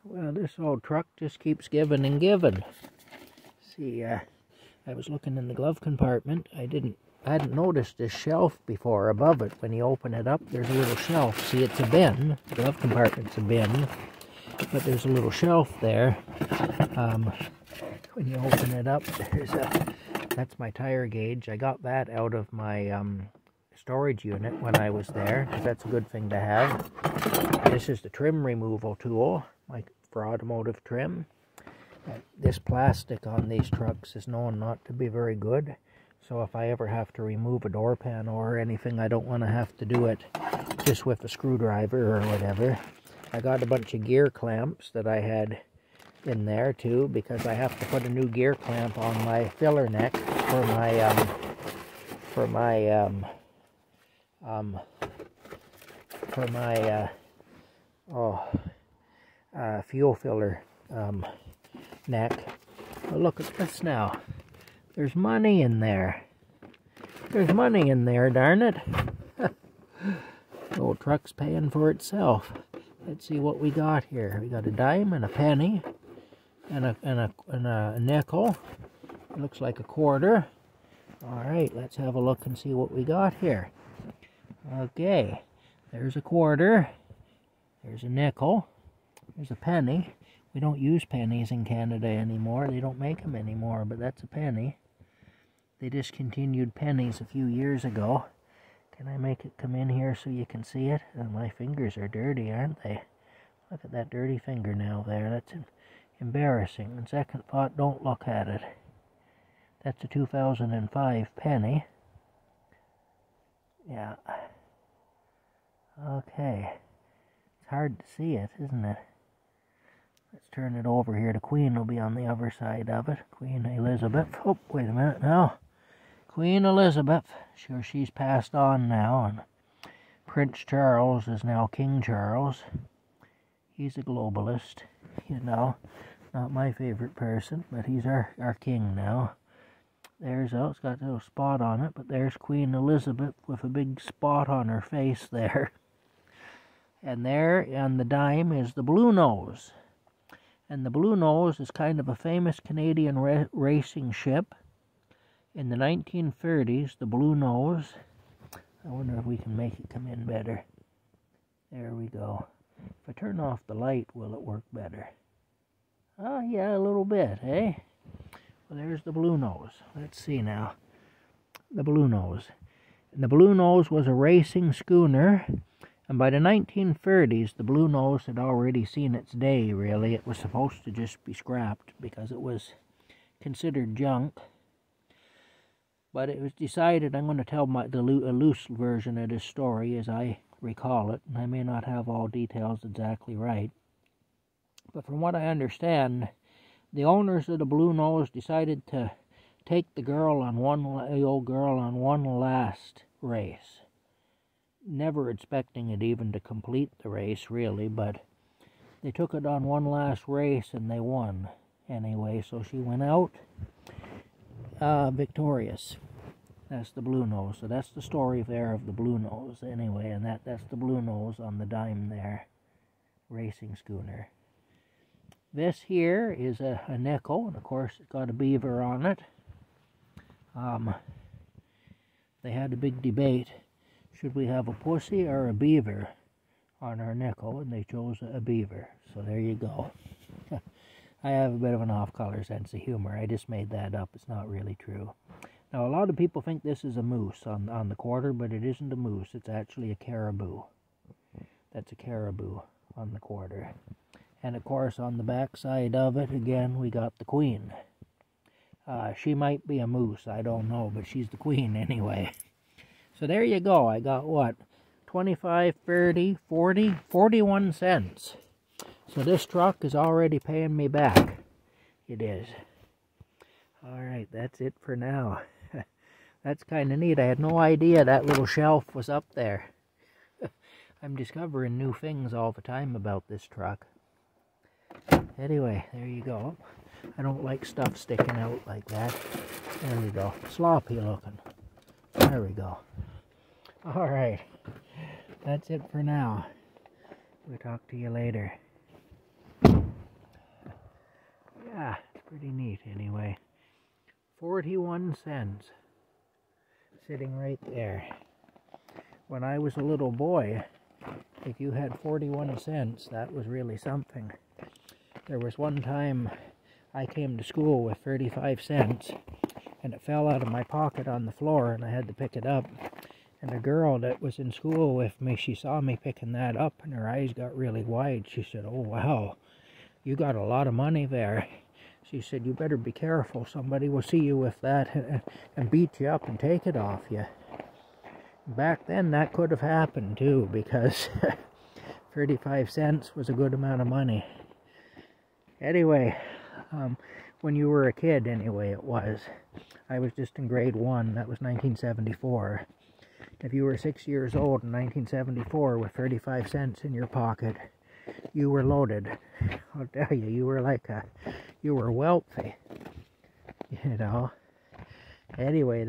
Well, this old truck just keeps giving and giving. See, I was looking in the glove compartment. I hadn't noticed this shelf before above it. When you open it up, there's a little shelf. See, it's a bin. The glove compartment's a bin, but there's a little shelf there. When you open it up, that's my tire gauge. I got that out of my storage unit when I was there, because that's a good thing to have. This is the trim removal tool, like for automotive trim. This plastic on these trucks is known not to be very good, so if I ever have to remove a door panel or anything, I don't want to have to do it just with a screwdriver or whatever. I got a bunch of gear clamps that I had in there too, because I have to put a new gear clamp on my filler neck for my fuel filler neck. But look at this now. There's money in there. There's money in there, darn it. The old truck's paying for itself. Let's see what we got here. We got a dime and a penny and a nickel. It looks like a quarter. Alright, let's have a look and see what we got here. Okay, there's a quarter. There's a nickel. There's a penny. We don't use pennies in Canada anymore. They don't make them anymore, but that's a penny. They discontinued pennies a few years ago. Can I make it come in here so you can see it? My fingers are dirty, aren't they? Look at that dirty fingernail there. That's embarrassing. And second thought, don't look at it. That's a 2005 penny. Yeah. Okay. It's hard to see it, isn't it? Let's turn it over here. The Queen will be on the other side of it. Queen Elizabeth. Oh, wait a minute now. Queen Elizabeth. Sure, she's passed on now. And Prince Charles is now King Charles. He's a globalist, you know. Not my favorite person, but he's our king now. There's, oh, it's got a little spot on it, but there's Queen Elizabeth with a big spot on her face there. And there on the dime is the Blue Nose. And the Blue Nose is kind of a famous Canadian racing ship. In the 1930s, the Blue Nose, I wonder if we can make it come in better. There we go. If I turn off the light, will it work better? Oh, yeah, a little bit, eh? Well, there's the Blue Nose. Let's see now. The Blue Nose. And the Blue Nose was a racing schooner. And by the 1930s, the Blue Nose had already seen its day, really. It was supposed to just be scrapped because it was considered junk. But it was decided, I'm going to tell a loose version of this story as I recall it. And I may not have all details exactly right. But from what I understand, the owners of the Blue Nose decided to take the old girl on one last race. Never expecting it even to complete the race, really, but they took it on one last race and they won anyway, so she went out victorious. That's the Blue Nose. So that's the story there of the Blue Nose anyway, and that's the Blue Nose on the dime there, racing schooner. This here is a nickel, and of course it's got a beaver on it. They had a big debate. Should we have a pussy or a beaver on our nickel? And they chose a beaver. So there you go. I have a bit of an off-color sense of humor. I just made that up. It's not really true. Now, a lot of people think this is a moose on the quarter, but it isn't a moose. It's actually a caribou. That's a caribou on the quarter. And, of course, on the back side of it, again, we got the Queen. She might be a moose. I don't know, but she's the Queen anyway. So there you go. I got what? 25, 30, 40, 41 cents. So this truck is already paying me back. It is. Alright, that's it for now. That's kind of neat. I had no idea that little shelf was up there. I'm discovering new things all the time about this truck. Anyway, there you go. I don't like stuff sticking out like that. There we go. Sloppy looking. There we go. Alright. That's it for now. We'll talk to you later. 41 cents sitting right there. When I was a little boy, if you had 41 cents, that was really something. There was one time I came to school with 35 cents, and it fell out of my pocket on the floor, and I had to pick it up. And a girl that was in school with me, she saw me picking that up, and her eyes got really wide. She said, "Oh, wow, you got a lot of money there." She said, "You better be careful. Somebody will see you with that and beat you up and take it off you." Back then, that could have happened, too, because 35 cents was a good amount of money. Anyway, when you were a kid, anyway, it was. I was just in grade 1. That was 1974. If you were 6 years old in 1974 with 35 cents in your pocket, you were loaded. I'll tell you, you were wealthy, you know. Anyway,